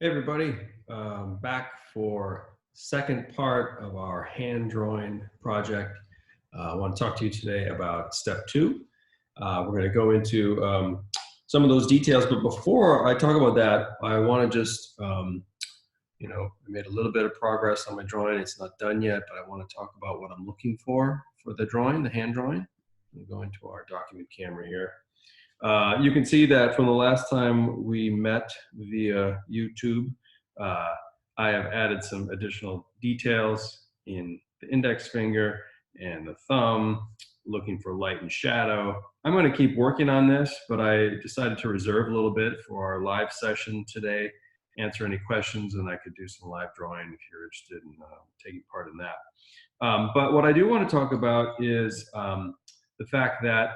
Hey everybody, back for second part of our hand drawing project. I want to talk to you today about step two. We're going to go into some of those details, but before I talk about that, I want to just, I made a little bit of progress on my drawing. It's not done yet, but I want to talk about what I'm looking for the drawing, the hand drawing. We'll go into our document camera here. You can see that from the last time we met via YouTube, uh, I have added some additional details in the index finger and the thumb, looking for light and shadow. I'm going to keep working on this, but I decided to reserve a little bit for our live session today, answer any questions, and I could do some live drawing if you're interested in taking part in that. But what I do want to talk about is the fact that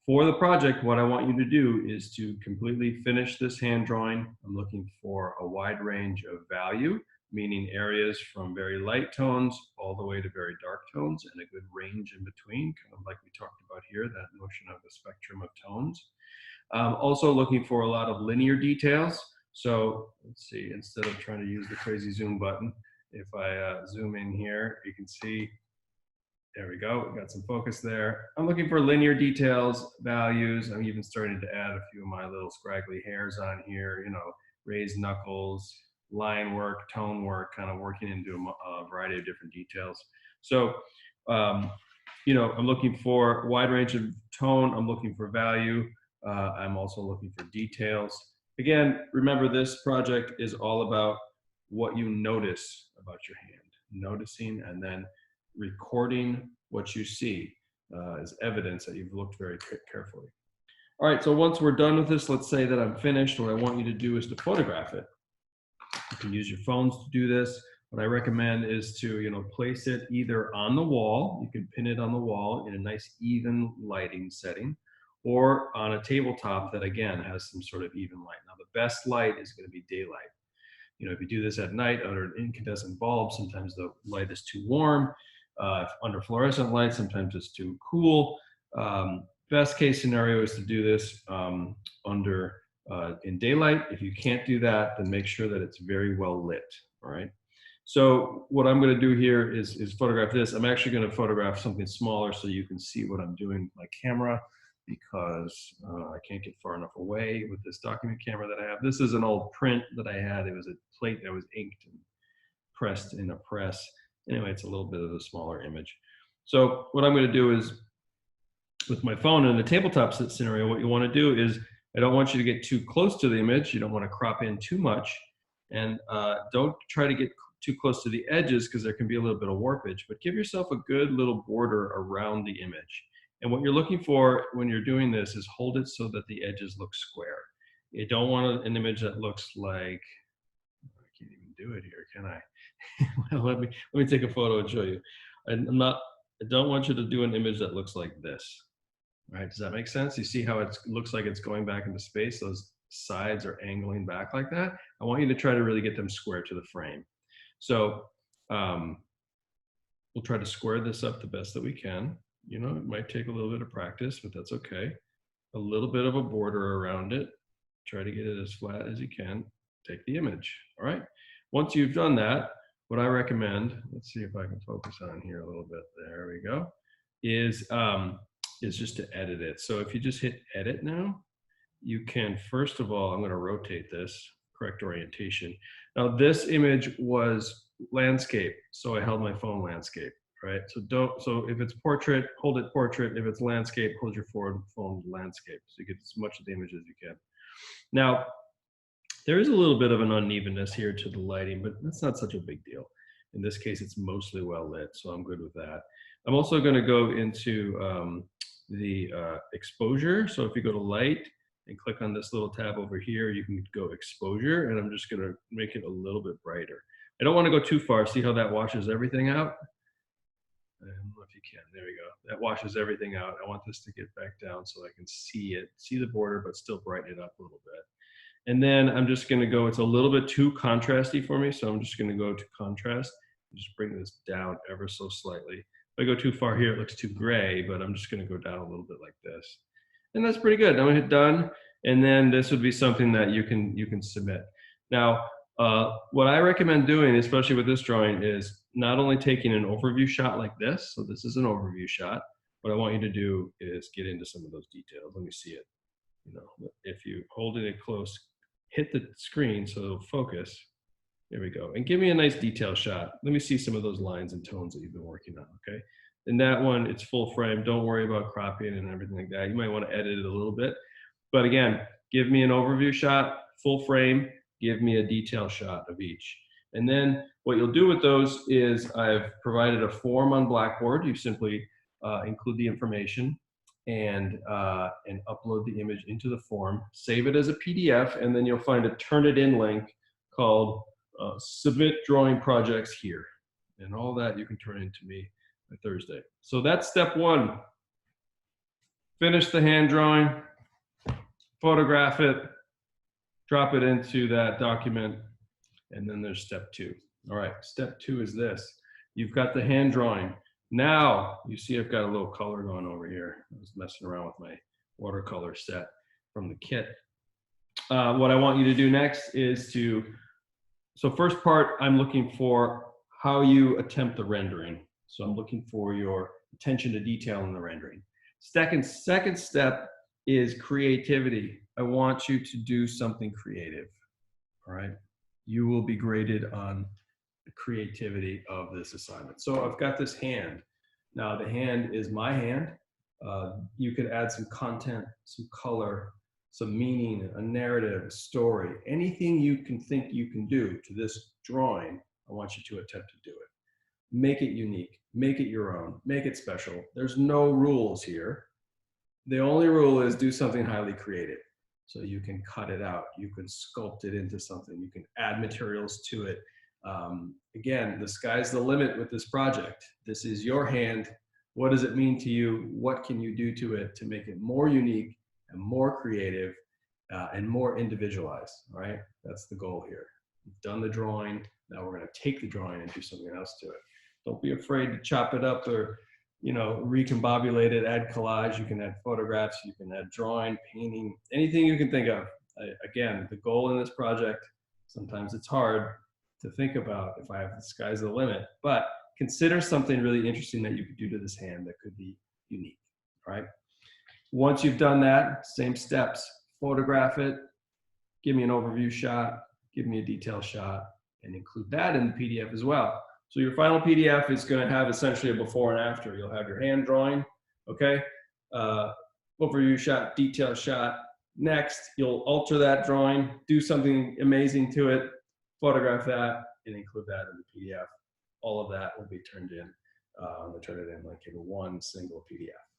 for the project, what I want you to do is to completely finish this hand drawing. I'm looking for a wide range of value, meaning areas from very light tones all the way to very dark tones and a good range in between, kind of like we talked about here, that notion of a spectrum of tones. Also looking for a lot of linear details. So let's see, instead of trying to use the crazy zoom button, if I zoom in here, you can see there we go. We got some focus there. I'm looking for linear details, values. I'm even starting to add a few of my little scraggly hairs on here, raised knuckles, line work, tone work, kind of working into a variety of different details. So, I'm looking for a wide range of tone. I'm looking for value. I'm also looking for details. Again, remember this project is all about what you notice about your hand, noticing and then recording what you see as evidence that you've looked very carefully. All right, so once we're done with this, let's say that I'm finished. What I want you to do is to photograph it. You can use your phones to do this. What I recommend is to, place it either on the wall. You can pin it on the wall in a nice even lighting setting, or on a tabletop that again has some sort of even light. Now the best light is going to be daylight. If you do this at night under an incandescent bulb, sometimes the light is too warm. Under fluorescent light, sometimes it's too cool. Best case scenario is to do this in daylight. If you can't do that, then make sure that it's very well lit. All right. So what I'm going to do here is photograph this. I'm actually going to photograph something smaller so you can see what I'm doing with my camera, because I can't get far enough away with this document camera that I have. This is an old print that I had. It was a plate that was inked and pressed in a press. Anyway, it's a little bit of a smaller image. So what I'm going to do is, with my phone in the tabletop scenario, what you want to do is, I don't want you to get too close to the image. You don't want to crop in too much. And don't try to get too close to the edges, because there can be a little bit of warpage, but give yourself a good little border around the image. And what you're looking for when you're doing this is hold it so that the edges look square. You don't want an image that looks like, I can't even do it here, can I? Well, let me take a photo and show you. I don't want you to do an image that looks like this. Right? Does that make sense? You see how it looks like it's going back into space? Those sides are angling back like that. I want you to try to really get them square to the frame. So we'll try to square this up the best that we can. It might take a little bit of practice, but that's okay. A little bit of a border around it. Try to get it as flat as you can. Take the image. All right. Once you've done that, what I recommend, let's see if I can focus on here a little bit. There we go. Is just to edit it. So if you just hit edit now, you can, first of all, I'm going to rotate this, correct orientation. Now this image was landscape, so I held my phone landscape, right? So if it's portrait, hold it portrait. If it's landscape, hold your phone landscape, so you get as much of the image as you can. Now, there is a little bit of an unevenness here to the lighting, but that's not such a big deal. In this case, it's mostly well lit, so I'm good with that. I'm also going to go into the exposure. So if you go to light and click on this little tab over here, you can go exposure, and I'm just going to make it a little bit brighter. I don't want to go too far. See how that washes everything out? I don't know if you can. There we go. That washes everything out. I want this to get back down so I can see it, see the border, but still brighten it up a little bit. And then I'm just going to go, it's a little bit too contrasty for me, so I'm just going to go to contrast and just bring this down ever so slightly. If I go too far here, it looks too gray, but I'm just going to go down a little bit like this. And that's pretty good. I'm going to hit done, and then this would be something that you can submit. Now, What I recommend doing, especially with this drawing, is not only taking an overview shot like this. So this is an overview shot. What I want you to do is get into some of those details. Let me see it. You know, if you hold it close, hit the screen so it'll focus. There we go. And give me a nice detail shot. Let me see some of those lines and tones that you've been working on, okay? In that one, it's full frame. Don't worry about cropping and everything like that. You might want to edit it a little bit. But again, give me an overview shot, full frame, give me a detail shot of each. And then what you'll do with those is I've provided a form on Blackboard. You simply include the information and upload the image into the form, save it as a PDF, and then you'll find a Turnitin link called submit drawing projects here. And all that you can turn into me by Thursday. So that's step one. Finish the hand drawing, photograph it, drop it into that document, and then there's step two. All right, step two is this. You've got the hand drawing. Now, you see I've got a little color going over here. I was messing around with my watercolor set from the kit. What I want you to do next is so first part, I'm looking for how you attempt the rendering. So I'm looking for your attention to detail in the rendering. Second step is creativity. I want you to do something creative, all right? You will be graded on the creativity of this assignment. So I've got this hand. Now the hand is my hand. You could add some content, some color, some meaning, a narrative, a story, anything you can think you can do to this drawing, I want you to attempt to do it. Make it unique, make it your own, make it special. There's no rules here. The only rule is do something highly creative. So you can cut it out, you can sculpt it into something, you can add materials to it. Again, the sky's the limit with this project. This is your hand. What does it mean to you? What can you do to it to make it more unique and more creative and more individualized, all right? That's the goal here. You've done the drawing, now we're gonna take the drawing and do something else to it. Don't be afraid to chop it up or, you know, recombobulate it, add collage, you can add photographs, you can add drawing, painting, anything you can think of. Again, the goal in this project, sometimes it's hard to think about if I have the sky's the limit, but consider something really interesting that you could do to this hand that could be unique, all right? Once you've done that, same steps, photograph it, give me an overview shot, give me a detail shot, and include that in the PDF as well. So your final PDF is going to have essentially a before and after. You'll have your hand drawing, okay? Overview shot, detail shot. Next, you'll alter that drawing, do something amazing to it, photograph that, and include that in the PDF. All of that will be turned in, turn it in like in one single PDF.